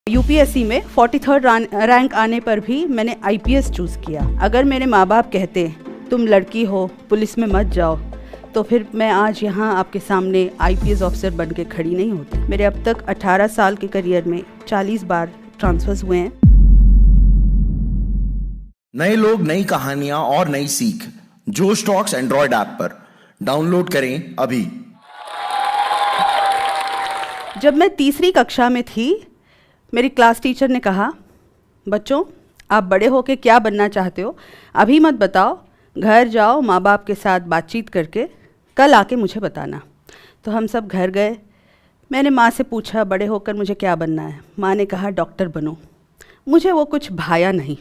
UPSC में 43rd rank आने पर भी मैंने आईपीएस चूज़ किया। अगर मेरे माँ बाप कहते तुम लड़की हो पुलिस में मत जाओ, तो फिर मैं आज यहाँ आपके सामने आईपीएस ऑफिसर बन के खड़ी नहीं होती। मेरे अब तक 18 साल के करियर में 40 बार ट्रांसफर्स हुए हैं। नए लोग, नई कहानियां और नई सीख जोश टॉक्स एंड्रॉयड ऐप पर डाउनलोड करें अभी। जब मैं तीसरी कक्षा में थी, मेरी क्लास टीचर ने कहा, बच्चों आप बड़े होके क्या बनना चाहते हो अभी मत बताओ, घर जाओ माँ बाप के साथ बातचीत करके कल आके मुझे बताना। तो हम सब घर गए। मैंने माँ से पूछा बड़े होकर मुझे क्या बनना है। माँ ने कहा डॉक्टर बनो। मुझे वो कुछ भाया नहीं।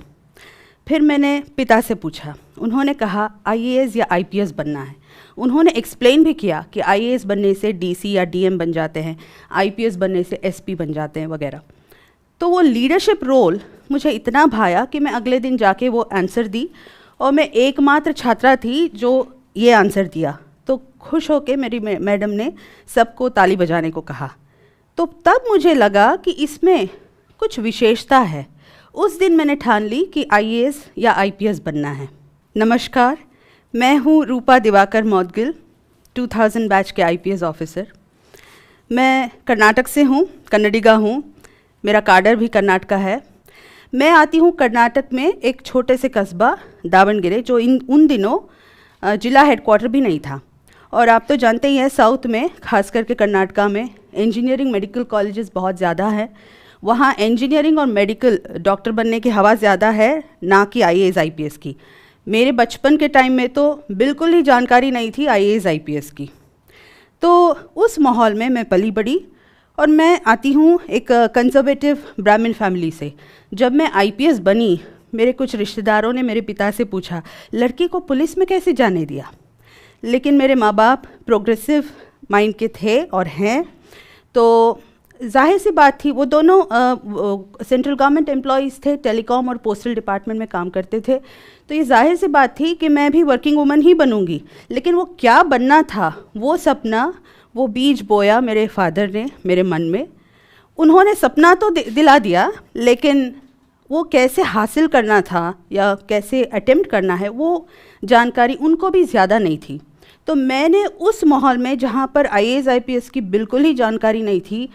फिर मैंने पिता से पूछा, उन्होंने कहा आईएएस या आईपीएस बनना है। उन्होंने एक्सप्लेन भी किया कि आईएएस बनने से डीसी या डीएम बन जाते हैं, आईपीएस बनने से एसपी बन जाते हैं वगैरह। तो वो लीडरशिप रोल मुझे इतना भाया कि मैं अगले दिन जाके वो आंसर दी और मैं एकमात्र छात्रा थी जो ये आंसर दिया। तो खुश होके मेरी मैडम ने सबको ताली बजाने को कहा। तो तब मुझे लगा कि इसमें कुछ विशेषता है। उस दिन मैंने ठान ली कि आईएएस या आईपीएस बनना है। नमस्कार, मैं हूँ रूपा दिवाकर मौदगिल, 2000 बैच के आईपीएस ऑफिसर। मैं कर्नाटक से हूँ, कन्नडिगा हूँ। मेरा काडर भी कर्नाटका है। मैं आती हूँ कर्नाटक में एक छोटे से कस्बा दावणगेरे, जो उन दिनों जिला हेडक्वार्टर भी नहीं था। और आप तो जानते ही हैं साउथ में, खास करके कर्नाटका में इंजीनियरिंग मेडिकल कॉलेजेस बहुत ज़्यादा है। वहाँ इंजीनियरिंग और मेडिकल डॉक्टर बनने की हवा ज़्यादा है, ना कि आईएएस आईपीएस की। मेरे बचपन के टाइम में तो बिल्कुल ही जानकारी नहीं थी आईएएस आईपीएस की। तो उस माहौल में मैं पली बड़ी। और मैं आती हूँ एक कंजर्वेटिव ब्राह्मण फैमिली से। जब मैं आईपीएस बनी, मेरे कुछ रिश्तेदारों ने मेरे पिता से पूछा लड़की को पुलिस में कैसे जाने दिया। लेकिन मेरे माँ बाप प्रोग्रेसिव माइंड के थे और हैं, तो जाहिर सी बात थी। वो दोनों सेंट्रल गवर्नमेंट एम्प्लॉयज़ थे, टेलीकॉम और पोस्टल डिपार्टमेंट में काम करते थे। तो ये जाहिर सी बात थी कि मैं भी वर्किंग वूमन ही बनूंगी। लेकिन वो क्या बनना था, वो सपना, वो बीज बोया मेरे फादर ने मेरे मन में। उन्होंने सपना तो दिला दिया, लेकिन वो कैसे हासिल करना था या कैसे अटेम्प्ट करना है, वो जानकारी उनको भी ज़्यादा नहीं थी। तो मैंने उस माहौल में, जहाँ पर आईएएस आईपीएस की बिल्कुल ही जानकारी नहीं थी,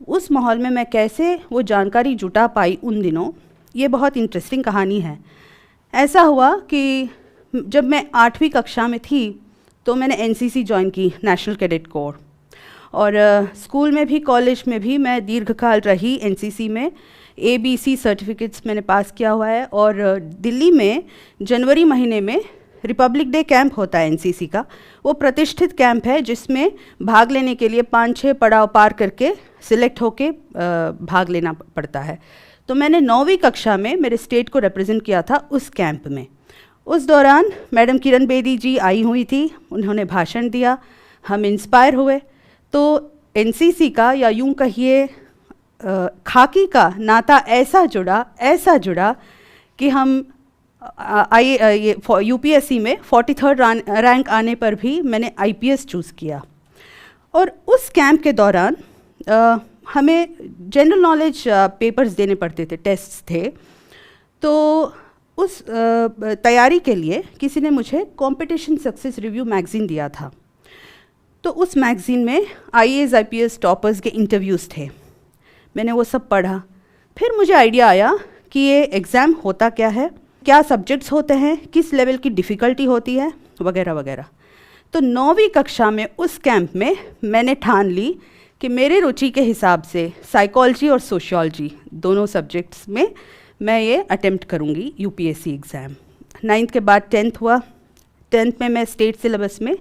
उस माहौल में मैं कैसे वो जानकारी जुटा पाई उन दिनों, ये बहुत इंटरेस्टिंग कहानी है। ऐसा हुआ कि जब मैं 8वीं कक्षा में थी तो मैंने एनसीसी ज्वाइन की, नेशनल कैडेट कोर। और स्कूल में भी कॉलेज में भी मैं दीर्घकाल रही एनसीसी में। एबीसी सर्टिफिकेट्स मैंने पास किया हुआ है। और दिल्ली में जनवरी महीने में रिपब्लिक डे कैंप होता है एनसीसी का। वो प्रतिष्ठित कैंप है जिसमें भाग लेने के लिए 5-6 पड़ाव पार करके सिलेक्ट होके भाग लेना पड़ता है। तो मैंने 9वीं कक्षा में मेरे स्टेट को रिप्रेजेंट किया था उस कैंप में। उस दौरान मैडम किरण बेदी जी आई हुई थी, उन्होंने भाषण दिया, हम इंस्पायर हुए। तो एनसीसी का, या यूं कहिए खाकी का नाता ऐसा जुड़ा कि हम यूपीएससी में 43rd रैंक आने पर भी मैंने आईपीएस चूज़ किया। और उस कैंप के दौरान हमें जनरल नॉलेज पेपर्स देने पड़ते थे, टेस्ट्स थे। तो उस तैयारी के लिए किसी ने मुझे कंपटीशन सक्सेस रिव्यू मैगज़ीन दिया था। तो उस मैगज़ीन में आईएएस आईपीएस टॉपर्स के इंटरव्यूज़ थे। मैंने वो सब पढ़ा। फिर मुझे आइडिया आया कि ये एग्ज़ाम होता क्या है, क्या सब्जेक्ट्स होते हैं, किस लेवल की डिफ़िकल्टी होती है, वगैरह वगैरह। तो 9वीं कक्षा में उस कैंप में मैंने ठान ली कि मेरे रुचि के हिसाब से साइकोलॉजी और सोशियोलॉजी दोनों सब्जेक्ट्स में मैं ये अटेम्प्ट करूँगी यूपीएससी एग्ज़ाम। 9th के बाद 10th हुआ। 10th में मैं स्टेट सिलेबस में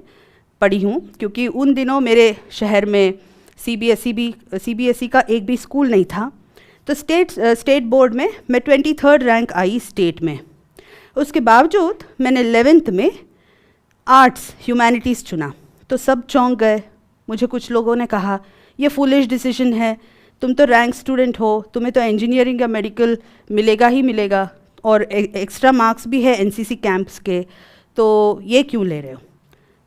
पढ़ी हूँ, क्योंकि उन दिनों मेरे शहर में सीबीएसई का एक भी स्कूल नहीं था। तो स्टेट बोर्ड में मैं 23rd रैंक आई स्टेट में। उसके बावजूद मैंने 11th में आर्ट्स ह्यूमैनिटीज़ चुना। तो सब चौंक गए। मुझे कुछ लोगों ने कहा ये फुलिश डिसीजन है, तुम तो रैंक स्टूडेंट हो, तुम्हें तो इंजीनियरिंग या मेडिकल मिलेगा ही मिलेगा, और एक्स्ट्रा मार्क्स भी है एनसीसी कैंप्स के, तो ये क्यों ले रहे हो।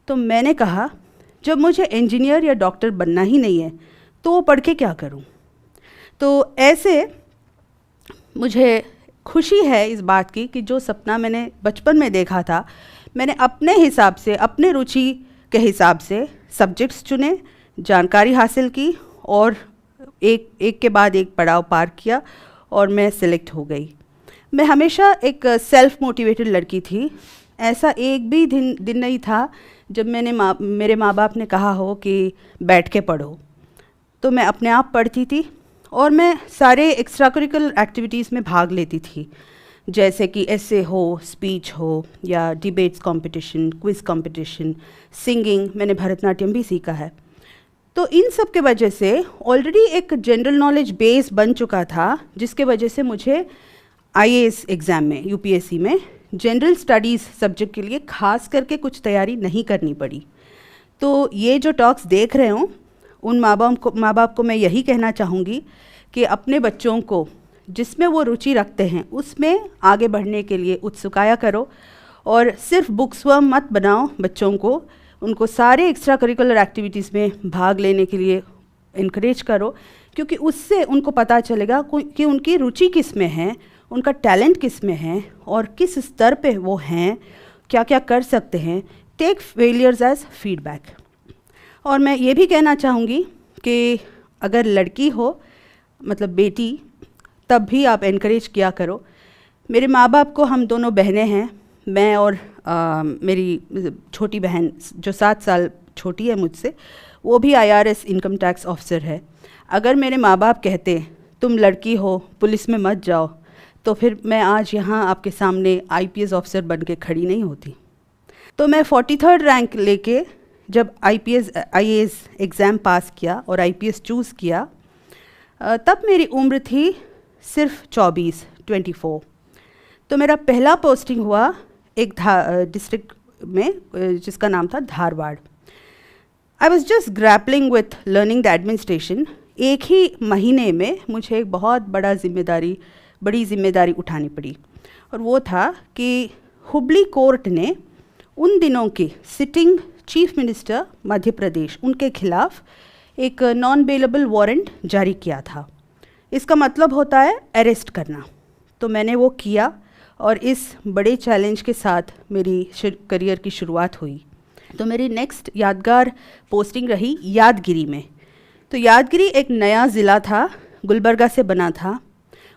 तो मैंने कहा जब मुझे इंजीनियर या डॉक्टर बनना ही नहीं है तो वो पढ़ के क्या करूं। तो ऐसे मुझे खुशी है इस बात की कि जो सपना मैंने बचपन में देखा था, मैंने अपने हिसाब से, अपने रुचि के हिसाब से सब्जेक्ट्स चुने, जानकारी हासिल की और एक के बाद एक पड़ाव पार किया और मैं सिलेक्ट हो गई। मैं हमेशा एक सेल्फ मोटिवेटेड लड़की थी। ऐसा एक भी दिन नहीं था जब मेरे माँ बाप ने कहा हो कि बैठ के पढ़ो। तो मैं अपने आप पढ़ती थी और मैं सारे एक्स्ट्रा करिकुलर एक्टिविटीज़ में भाग लेती थी, जैसे कि एसे हो, स्पीच हो या debates competition, quiz competition, singing. मैंने भरतनाट्यम भी सीखा है। तो इन सब के वजह से ऑलरेडी एक जनरल नॉलेज बेस बन चुका था, जिसके वजह से मुझे आईएएस एग्ज़ाम में, यूपीएससी में जनरल स्टडीज़ सब्जेक्ट के लिए खास करके कुछ तैयारी नहीं करनी पड़ी। तो ये जो टॉक्स देख रहे हो, उन माँ बाप को मैं यही कहना चाहूँगी कि अपने बच्चों को जिसमें वो रुचि रखते हैं उसमें आगे बढ़ने के लिए उत्सुकाया करो और सिर्फ बुक्सवर्म मत बनाओ बच्चों को। उनको सारे एक्स्ट्रा करिकुलर एक्टिविटीज़ में भाग लेने के लिए इनकरेज करो, क्योंकि उससे उनको पता चलेगा कि उनकी रुचि किस में है, उनका टैलेंट किस में है और किस स्तर पे वो हैं, क्या क्या कर सकते हैं। Take failures as feedback. और मैं ये भी कहना चाहूँगी कि अगर लड़की हो, मतलब बेटी, तब भी आप इनकरेज किया करो। मेरे माँ बाप को हम दोनों बहनें हैं, मैं और मेरी छोटी बहन जो 7 साल छोटी है मुझसे, वो भी आईआरएस इनकम टैक्स ऑफिसर है। अगर मेरे माँ बाप कहते तुम लड़की हो, पुलिस में मत जाओ, तो फिर मैं आज यहाँ आपके सामने आईपीएस ऑफिसर बन के खड़ी नहीं होती। तो मैं 43rd रैंक लेके जब आईएएस एग्ज़ाम पास किया और आईपीएस चूज़ किया, तब मेरी उम्र थी सिर्फ 24। तो मेरा पहला पोस्टिंग हुआ एक डिस्ट्रिक्ट में जिसका नाम था Dharwad. I was just grappling with learning the administration. एक ही महीने में मुझे एक बहुत बड़ी जिम्मेदारी उठानी पड़ी, और वो था कि हुबली कोर्ट ने उन दिनों के sitting chief minister Madhya Pradesh, उनके खिलाफ एक नॉन बेलेबल वारंट जारी किया था। इसका मतलब होता है अरेस्ट करना। तो मैंने वो किया और इस बड़े चैलेंज के साथ मेरी करियर की शुरुआत हुई। तो मेरी नेक्स्ट यादगार पोस्टिंग रही यादगिरी में। तो यादगिरी एक नया ज़िला था, गुलबर्गा से बना था।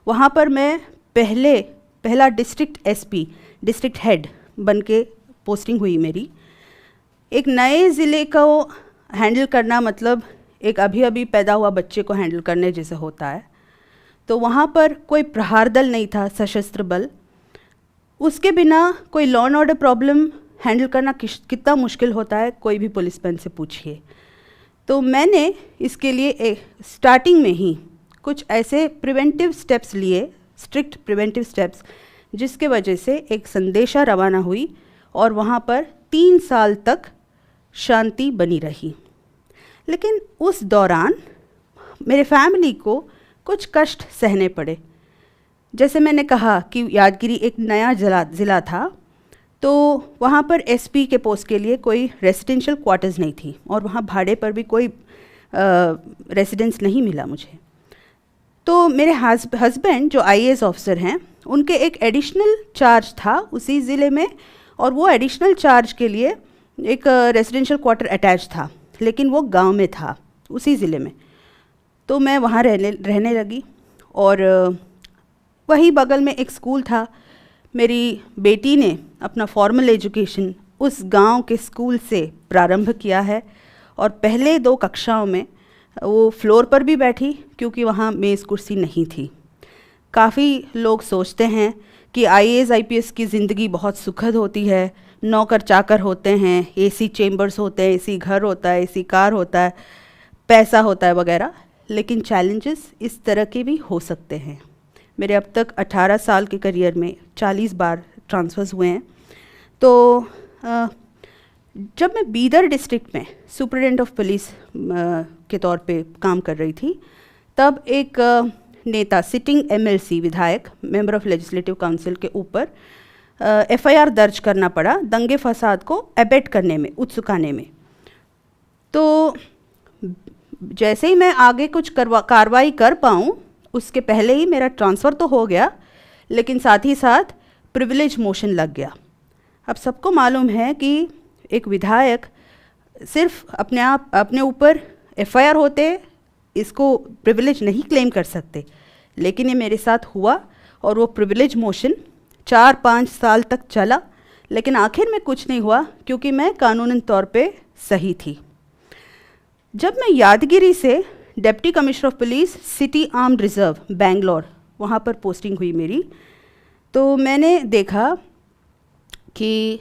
वहाँ पर मैं पहला डिस्ट्रिक्ट एसपी, डिस्ट्रिक्ट हेड बन के पोस्टिंग हुई मेरी। एक नए ज़िले को हैंडल करना मतलब एक अभी पैदा हुआ बच्चे को हैंडल करने जैसे होता है। तो वहाँ पर कोई प्रहार दल नहीं था, सशस्त्र बल। उसके बिना कोई law and order problem handle करना कितना मुश्किल होता है, कोई भी पुलिसमैन से पूछिए। तो मैंने इसके लिए स्टार्टिंग में ही कुछ ऐसे प्रिवेंटिव स्टेप्स लिए, स्ट्रिक्ट प्रिवेंटिव स्टेप्स, जिसके वजह से एक संदेशा रवाना हुई और वहाँ पर 3 साल तक शांति बनी रही। लेकिन उस दौरान मेरे फैमिली को कुछ कष्ट सहने पड़े। जैसे मैंने कहा कि यादगिरी एक नया ज़िला था, तो वहाँ पर एसपी के पोस्ट के लिए कोई रेसिडेंशियल क्वार्टर्स नहीं थी और वहाँ भाड़े पर भी कोई रेसिडेंस नहीं मिला मुझे। तो मेरे हस्बैंड जो आईएएस ऑफिसर हैं, उनके एक एडिशनल चार्ज था उसी ज़िले में, और वो एडिशनल चार्ज के लिए एक रेसिडेंशियल क्वार्टर अटैच था, लेकिन वो गांव में था उसी ज़िले में। तो मैं वहाँ रहने लगी और वही बगल में एक स्कूल था। मेरी बेटी ने अपना फॉर्मल एजुकेशन उस गांव के स्कूल से प्रारंभ किया है और पहले 2 कक्षाओं में वो फ्लोर पर भी बैठी, क्योंकि वहाँ मेज़ कुर्सी नहीं थी। काफ़ी लोग सोचते हैं कि आईएएस आईपीएस की ज़िंदगी बहुत सुखद होती है, नौकर चाकर होते हैं, एसी चेम्बर्स होते हैं, एसी घर होता है, एसी कार होता है, पैसा होता है वगैरह। लेकिन चैलेंजेस इस तरह के भी हो सकते हैं। मेरे अब तक 18 साल के करियर में 40 बार ट्रांसफ़र्स हुए हैं। तो जब मैं बीदर डिस्ट्रिक्ट में सुपरिटेंडेंट ऑफ पुलिस के तौर पे काम कर रही थी, तब एक नेता, सिटिंग एमएलसी विधायक, मेंबर ऑफ लेजिस्लेटिव काउंसिल के ऊपर एफआईआर दर्ज करना पड़ा दंगे फसाद को एबेट करने में, उत्सुकाने में। तो जैसे ही मैं आगे कुछ कार्रवाई कर पाऊँ, उसके पहले ही मेरा ट्रांसफ़र तो हो गया, लेकिन साथ ही साथ प्रिविलेज मोशन लग गया। अब सबको मालूम है कि एक विधायक सिर्फ अपने ऊपर एफआईआर होते इसको प्रिविलेज नहीं क्लेम कर सकते, लेकिन ये मेरे साथ हुआ और वो प्रिविलेज मोशन 4-5 साल तक चला, लेकिन आखिर में कुछ नहीं हुआ क्योंकि मैं कानूनन तौर पे सही थी। जब मैं यादगिरी से deputy commissioner of police city armed reserve Bangalore, वहाँ पर पोस्टिंग हुई मेरी, तो मैंने देखा कि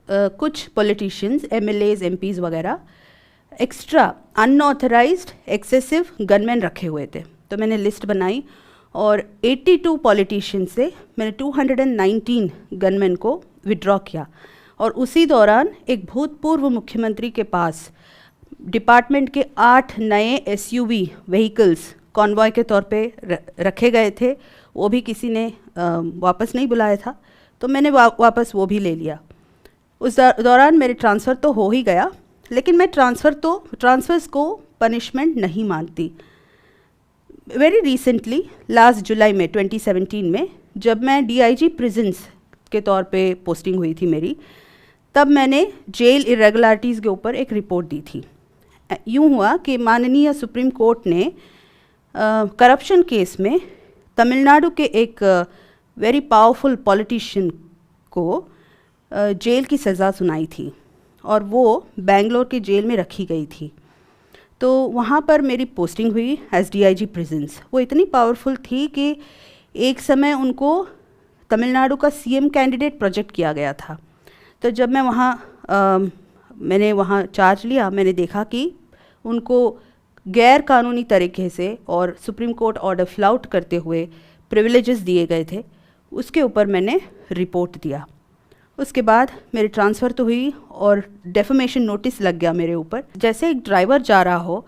कुछ पॉलिटिशियंस, एमएलएज, एमपीज़ वगैरह एक्स्ट्रा अनऑथराइज्ड एक्सेसिव गनमैन रखे हुए थे। तो मैंने लिस्ट बनाई और 82 पॉलिटिशियन से मैंने 219 गनमैन को विड्रॉ किया। और उसी दौरान एक भूतपूर्व मुख्यमंत्री के पास डिपार्टमेंट के 8 नए एसयूवी व्हीकल्स कॉन्वॉय के तौर पे रखे गए थे, वो भी किसी ने वापस नहीं बुलाया था, तो मैंने वापस वो भी ले लिया। उस दौरान मेरे ट्रांसफ़र तो हो ही गया, लेकिन मैं ट्रांसफ़र्स को पनिशमेंट नहीं मानती। वेरी रिसेंटली लास्ट जुलाई में 2017 में जब मैं डीआईजी प्रिजन्स के तौर पे पोस्टिंग हुई थी मेरी, तब मैंने जेल इरेगुलरिटीज़ के ऊपर एक रिपोर्ट दी थी। यूँ हुआ कि माननीय सुप्रीम कोर्ट ने करप्शन केस में तमिलनाडु के एक वेरी पावरफुल पॉलिटिशियन को जेल की सज़ा सुनाई थी और वो बेंगलोर के जेल में रखी गई थी। तो वहाँ पर मेरी पोस्टिंग हुई एज डीआईजी प्रिजन्स। वो इतनी पावरफुल थी कि एक समय उनको तमिलनाडु का सीएम कैंडिडेट प्रोजेक्ट किया गया था। तो जब मैं मैंने वहाँ चार्ज लिया, मैंने देखा कि उनको गैर कानूनी तरीके से और सुप्रीम कोर्ट ऑर्डर फ्लाउट करते हुए प्रिविलेजेस दिए गए थे, उसके ऊपर मैंने रिपोर्ट दिया। उसके बाद मेरी ट्रांसफ़र तो हुई और डेफमेशन नोटिस लग गया मेरे ऊपर। जैसे एक ड्राइवर जा रहा हो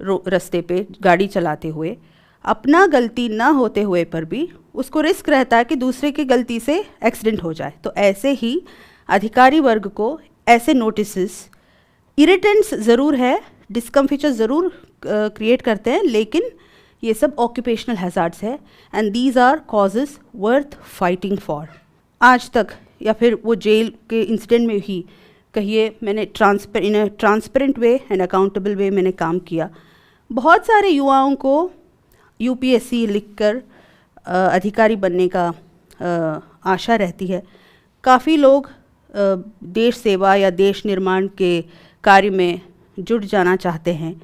रास्ते पे गाड़ी चलाते हुए, अपना गलती ना होते हुए पर भी उसको रिस्क रहता है कि दूसरे की गलती से एक्सीडेंट हो जाए, तो ऐसे ही अधिकारी वर्ग को ऐसे नोटिसेस इरिटेंट्स ज़रूर है, डिस्कम्फिचर ज़रूर क्रिएट करते हैं, लेकिन ये सब ऑक्यूपेशनल हैज़ार्ड्स है and these are causes worth fighting for. आज तक या फिर वो जेल के इंसिडेंट में ही कहिए, मैंने in a transparent way and accountable way मैंने काम किया। बहुत सारे युवाओं को यूपीएससी लिखकर अधिकारी बनने का आशा रहती है। काफ़ी लोग देश सेवा या देश निर्माण के कार्य में जुट जाना चाहते हैं।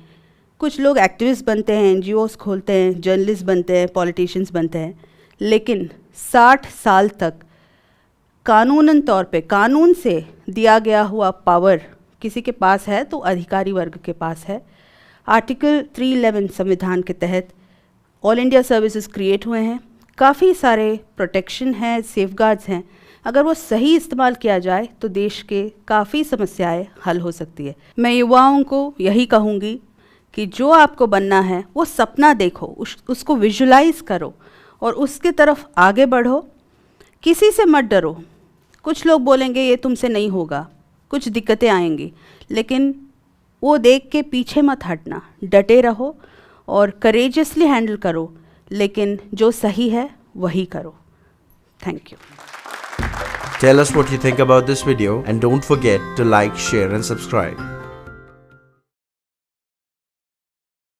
कुछ लोग एक्टिविस्ट बनते हैं, एनजीओस खोलते हैं, जर्नलिस्ट बनते हैं, पॉलिटिशियंस बनते हैं, लेकिन 60 साल तक कानूनन तौर पे कानून से दिया गया हुआ पावर किसी के पास है तो अधिकारी वर्ग के पास है। आर्टिकल 311 संविधान के तहत ऑल इंडिया सर्विसेज क्रिएट हुए हैं, काफ़ी सारे प्रोटेक्शन हैं, सेफगार्ड्स हैं। अगर वो सही इस्तेमाल किया जाए तो देश के काफ़ी समस्याएं हल हो सकती है। मैं युवाओं को यही कहूँगी कि जो आपको बनना है वो सपना देखो, उसको विजुलाइज करो और उसके तरफ आगे बढ़ो। किसी से मत डरो। कुछ लोग बोलेंगे ये तुमसे नहीं होगा, कुछ दिक्कतें आएंगी, लेकिन वो देख के पीछे मत हटना, डटे रहो और करेजियसली हैंडल करो, लेकिन जो सही है वही करो। Thank you. Tell us what you think about this video and don't forget to like, share and subscribe.